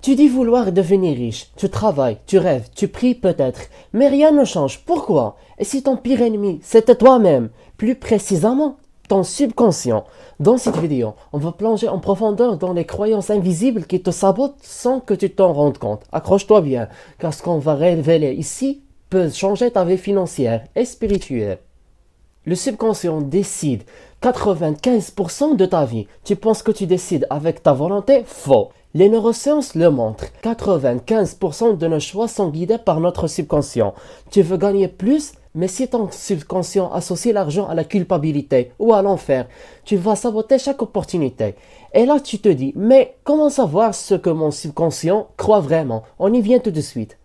Tu dis vouloir devenir riche, tu travailles, tu rêves, tu pries peut-être, mais rien ne change. Pourquoi? Et si ton pire ennemi, c'était toi-même, plus précisément, ton subconscient? Dans cette vidéo, on va plonger en profondeur dans les croyances invisibles qui te sabotent sans que tu t'en rendes compte. Accroche-toi bien, car ce qu'on va révéler ici peut changer ta vie financière et spirituelle. Le subconscient décide 95% de ta vie. Tu penses que tu décides avec ta volonté? Faux. Les neurosciences le montrent. 95% de nos choix sont guidés par notre subconscient. Tu veux gagner plus, mais si ton subconscient associe l'argent à la culpabilité ou à l'enfer, tu vas saboter chaque opportunité. Et là, tu te dis, mais comment savoir ce que mon subconscient croit vraiment? On y vient tout de suite.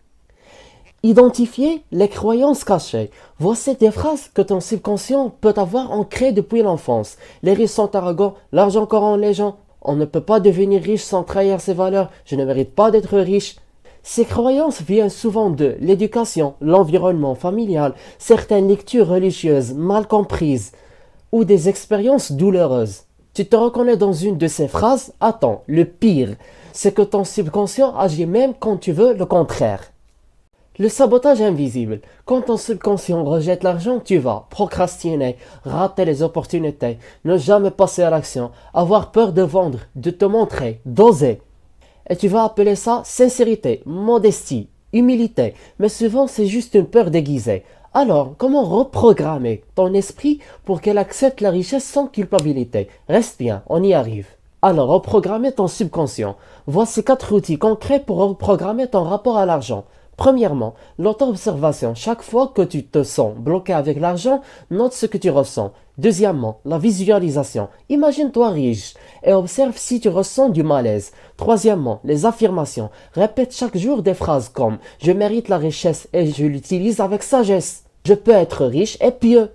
Identifier les croyances cachées. Voici des phrases que ton subconscient peut avoir ancrées depuis l'enfance. Les riches sont arrogants, l'argent corrompt les gens. On ne peut pas devenir riche sans trahir ses valeurs. Je ne mérite pas d'être riche. Ces croyances viennent souvent de l'éducation, l'environnement familial, certaines lectures religieuses mal comprises ou des expériences douloureuses. Tu te reconnais dans une de ces phrases? Attends, le pire, c'est que ton subconscient agit même quand tu veux le contraire. Le sabotage invisible. Quand ton subconscient rejette l'argent, tu vas procrastiner, rater les opportunités, ne jamais passer à l'action, avoir peur de vendre, de te montrer, d'oser. Et tu vas appeler ça sincérité, modestie, humilité. Mais souvent, c'est juste une peur déguisée. Alors, comment reprogrammer ton esprit pour qu'il accepte la richesse sans culpabilité? Reste bien, on y arrive. Alors, reprogrammer ton subconscient. Voici 4 outils concrets pour reprogrammer ton rapport à l'argent. Premièrement, l'auto-observation. Chaque fois que tu te sens bloqué avec l'argent, note ce que tu ressens. Deuxièmement, la visualisation. Imagine-toi riche et observe si tu ressens du malaise. Troisièmement, les affirmations. Répète chaque jour des phrases comme « Je mérite la richesse et je l'utilise avec sagesse ». « Je peux être riche et pieux ».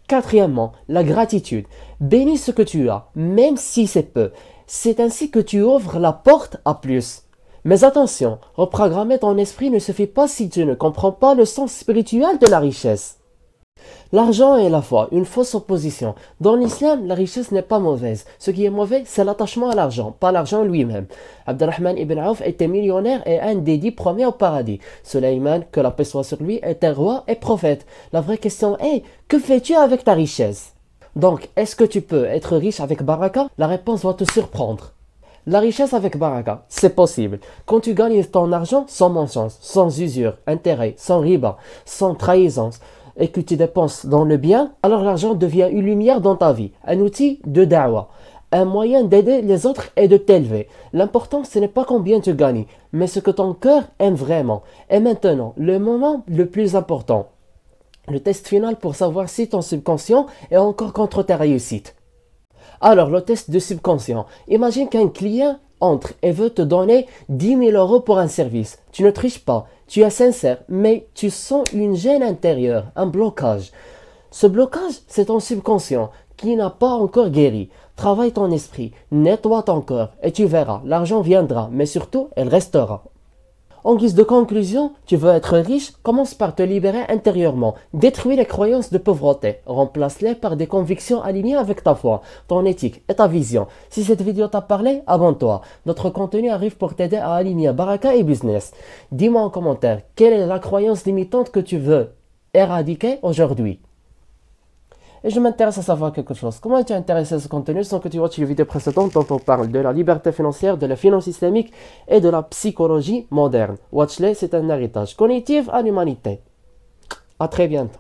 Quatrièmement, la gratitude. Bénis ce que tu as, même si c'est peu. C'est ainsi que tu ouvres la porte à plus. Mais attention, reprogrammer ton esprit ne se fait pas si tu ne comprends pas le sens spirituel de la richesse. L'argent et la foi, une fausse opposition. Dans l'islam, la richesse n'est pas mauvaise. Ce qui est mauvais, c'est l'attachement à l'argent, pas l'argent lui-même. Abdurrahman ibn Auf était millionnaire et un des 10 premiers au paradis. Sulayman, que la paix soit sur lui, était roi et prophète. La vraie question est, que fais-tu avec ta richesse? Donc, est-ce que tu peux être riche avec baraka? La réponse va te surprendre. La richesse avec baraka, c'est possible. Quand tu gagnes ton argent sans mensonge, sans usure, intérêt, sans riba, sans trahison, et que tu dépenses dans le bien, alors l'argent devient une lumière dans ta vie, un outil de da'wa, un moyen d'aider les autres et de t'élever. L'important, ce n'est pas combien tu gagnes, mais ce que ton cœur aime vraiment. Et maintenant, le moment le plus important, le test final pour savoir si ton subconscient est encore contre ta réussite. Alors, le test de subconscient. Imagine qu'un client entre et veut te donner 10 000 euros pour un service. Tu ne triches pas, tu es sincère, mais tu sens une gêne intérieure, un blocage. Ce blocage, c'est ton subconscient qui n'a pas encore guéri. Travaille ton esprit, nettoie ton cœur et tu verras, l'argent viendra, mais surtout, elle restera. En guise de conclusion, tu veux être riche, commence par te libérer intérieurement. Détruis les croyances de pauvreté. Remplace-les par des convictions alignées avec ta foi, ton éthique et ta vision. Si cette vidéo t'a parlé, abonne-toi. Notre contenu arrive pour t'aider à aligner baraka et business. Dis-moi en commentaire, quelle est la croyance limitante que tu veux éradiquer aujourd'hui? Et je m'intéresse à savoir quelque chose. Comment es-tu intéressé à ce contenu sans que tu watches les vidéos précédentes dont on parle de la liberté financière, de la finance islamique et de la psychologie moderne? Watch-les, c'est un héritage cognitif à l'humanité. À très bientôt.